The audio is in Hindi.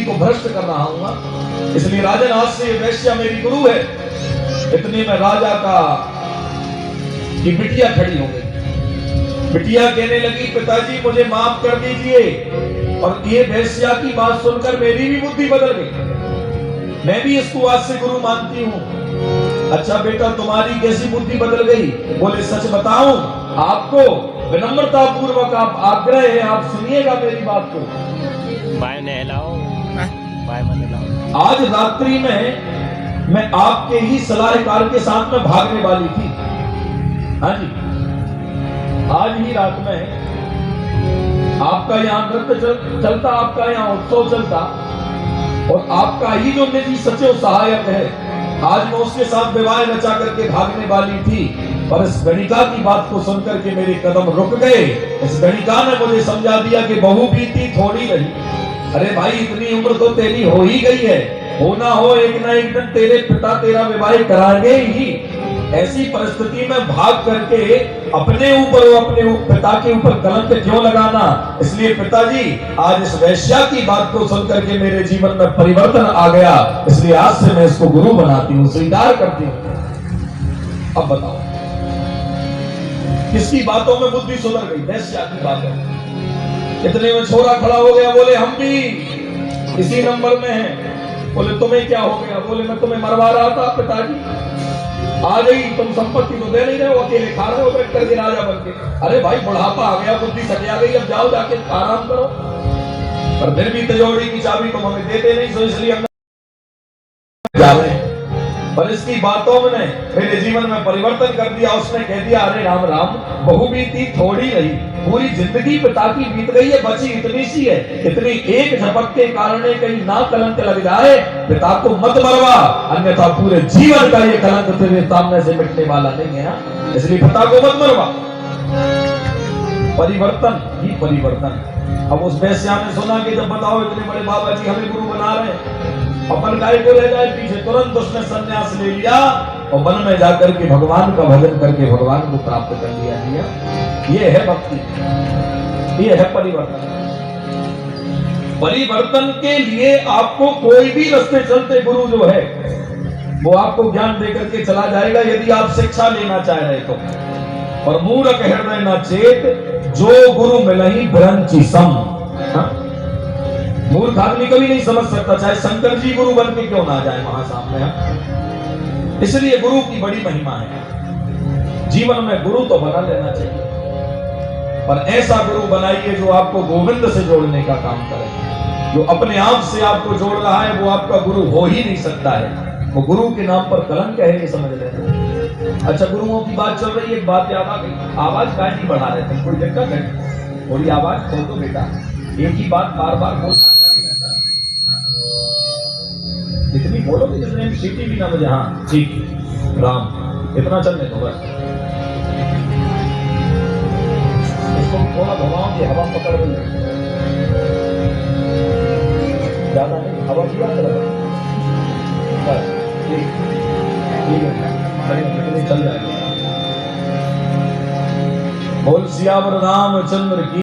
को भ्रष्ट कर रहा हूं, इसलिए राजन आज से वैश्या मेरी गुरु है। इतने में राजा का की बिटिया खड़ी हो गई। बिटिया कहने लगी, पिताजी मुझे माफ कर दीजिए। और ये वैश्या की बात सुनकर मेरी भी बुद्धि बदल गई। मैं भी इसको आज से गुरु मानती हूँ। अच्छा बेटा, तुम्हारी कैसी बुद्धि बदल गई? बोले, सच बताऊं आपको, विनम्रता पूर्वक आप आग्रह है, आप सुनिएगा मेरी बात को। बाय नहलाओ, बाय मत नहलाओ। आज रात्रि में मैं आपके ही सलाहकार के साथ में भागने वाली थी। हाँ जी, आज ही रात में आपका यहाँ नृत्य चलता, आपका यहाँ उत्सव चलता, और आपका ही जो निजी सचिव सहायक है, आज मैं उसके साथ विवाह रचा करके भागने वाली थी। पर इस गणिका की बात को सुनकर के मेरे कदम रुक गए। इस गणिका ने मुझे समझा दिया कि बहू बीती थोड़ी रही। अरे भाई, इतनी उम्र तो तेरी हो ही गई है, हो ना हो एक ना एक दिन तेरे पिता तेरा विवाह कराएंगे ही। ऐसी परिस्थिति में भाग करके अपने ऊपर और अपने पिता के ऊपर कलंक क्यों लगाना? इसलिए पिताजी, आज इस वैश्या की बात को सुनकर के मेरे जीवन में परिवर्तन आ गया। इसलिए आज से मैं इसको गुरु बनाती हूँ, स्वीकार करती हूँ। अब बताओ, किसकी बातों में बुद्धि सुधर गई? वैश्या की बातों में। इतने में छोरा खड़ा हो गया, बोले हम भी इसी नंबर में हैं। बोले तुम्हें क्या हो गया? बोले मैं तुम्हें मरवा रहा था पिताजी। आ गई, तुम संपत्ति तो दे नहीं रहे हो, अकेले खा रहे हो बैठ करके राजा बन के। अरे भाई, बुढ़ापा आ गया, बुद्धि सटिया गई, अब जाओ जाके आराम करो। पर फिर भी तिजोरी की चाबी तुम हमें देते नहीं, तो इसलिए हम जा रहे हैं। पर इसकी बातों ने मेरे जीवन में परिवर्तन कर दिया। उसने कह दिया, अरे राम राम, बहू बीती थोड़ी रही, पूरी जिंदगी पिता की बीत गई है, बची इतनी सी है। इतनी एक झपक के कारण कहीं ना कलंक लग जाए, पिता को मत मरवा, अन्यथा पूरे जीवन का ये कलंक तेरे सामने से मिटने वाला नहीं है। इसलिए पिता को मत मरवा। परिवर्तन ही परिवर्तन। अब उस वैश्या ने सुना कि जब बताओ इतने बड़े बाबा जी हमें गुरु बना रहे हैं, अपन गाय को रह जाए पीछे, तुरंत उसने संन्यास ले लिया और वन में जाकर के भगवान का भजन करके भगवान को प्राप्त कर लिया। ये है भक्ति, ये है परिवर्तन। परिवर्तन के लिए आपको कोई भी रास्ते चलते गुरु जो है वो आपको ज्ञान देकर के चला जाएगा, यदि आप शिक्षा लेना चाह रहे तो। और मूर्ख हृदय न चेत, जो गुरु मिलहि ब्रंचि सम। मूर्ख आदमी कभी नहीं समझ सकता, चाहे शंकर जी गुरु बन के क्यों ना जाए वहां सामने। इसलिए गुरु की बड़ी महिमा है। जीवन में गुरु तो बना लेना चाहिए, पर ऐसा गुरु बनाइए जो आपको गोविंद से जोड़ने का काम करे। जो अपने आप से आपको जोड़ रहा है वो आपका गुरु हो ही नहीं सकता है। वो गुरु के नाम पर कलंक है, ये समझ लेते। अच्छा, गुरुओं की बात चल रही है, एक बात याद आ गई। आवाज काहे नहीं बढ़ा रहे थे? कोई दिक्कत है? थोड़ी आवाज खोल दो बेटा, एक ही बात बार बार बोल। इतनी बोलो कि जितने सीटी भी ना बजे। हाँ ठीक, राम, इतना चलने दो बस। इसको थोड़ा घुमाओ कि हवा पकड़ गई, ज्यादा नहीं, हवा पूरा चल चल जाएगा। बोल सियावर रामचंद्र की।